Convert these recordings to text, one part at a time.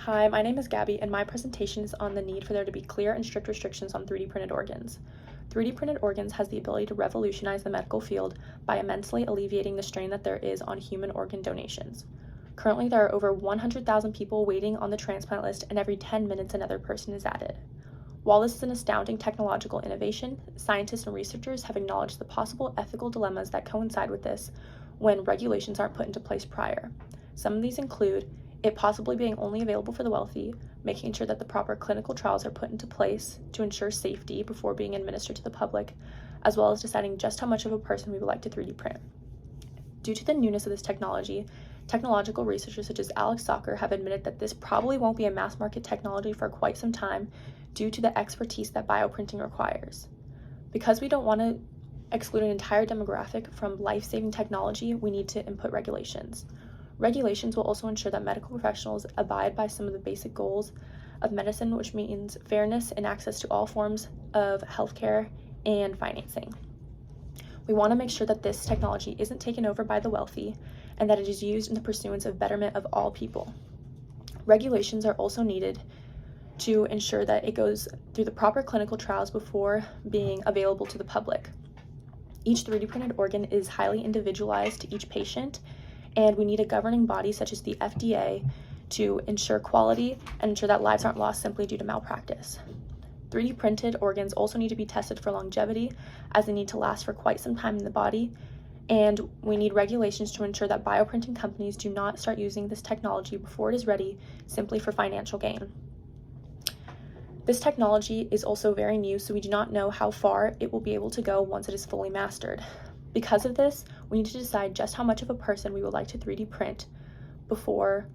Hi, my name is Gabby, and my presentation is on the need for there to be clear and strict restrictions on 3D printed organs. 3D printed organs has the ability to revolutionize the medical field by immensely alleviating the strain that there is on human organ donations. Currently, there are over 100,000 people waiting on the transplant list, and every 10 minutes another person is added. While this is an astounding technological innovation, scientists and researchers have acknowledged the possible ethical dilemmas that coincide with this when regulations aren't put into place prior. Some of these include it possibly being only available for the wealthy, making sure that the proper clinical trials are put into place to ensure safety before being administered to the public, as well as deciding just how much of a person we would like to 3D print. Due to the newness of this technology, technological researchers such as Alex Socker have admitted that this probably won't be a mass market technology for quite some time due to the expertise that bioprinting requires. Because we don't want to exclude an entire demographic from life-saving technology, we need to input regulations. Regulations will also ensure that medical professionals abide by some of the basic goals of medicine, which means fairness and access to all forms of healthcare and financing. We want to make sure that this technology isn't taken over by the wealthy and that it is used in the pursuance of betterment of all people. Regulations are also needed to ensure that it goes through the proper clinical trials before being available to the public. Each 3D printed organ is highly individualized to each patient, and we need a governing body such as the FDA to ensure quality and ensure that lives aren't lost simply due to malpractice. 3D printed organs also need to be tested for longevity, as they need to last for quite some time in the body, and we need regulations to ensure that bioprinting companies do not start using this technology before it is ready simply for financial gain. This technology is also very new, so we do not know how far it will be able to go once it is fully mastered. Because of this, we need to decide just how much of a person we would like to 3D print before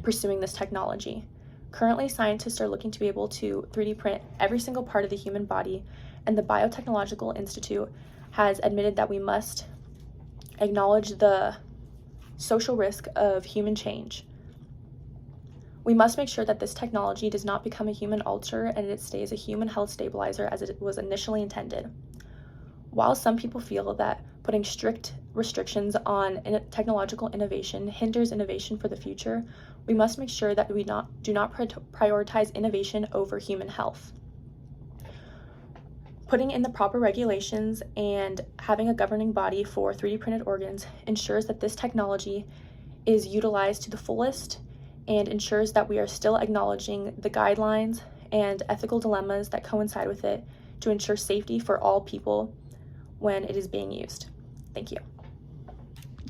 pursuing this technology. Currently, scientists are looking to be able to 3D print every single part of the human body, and the Biotechnological Institute has admitted that we must acknowledge the social risk of human change. We must make sure that this technology does not become a human altar and it stays a human health stabilizer as it was initially intended. While some people feel that putting strict restrictions on technological innovation hinders innovation for the future, we must make sure that we do not prioritize innovation over human health. Putting in the proper regulations and having a governing body for 3D printed organs ensures that this technology is utilized to the fullest and ensures that we are still acknowledging the guidelines and ethical dilemmas that coincide with it to ensure safety for all people when it is being used. Thank you.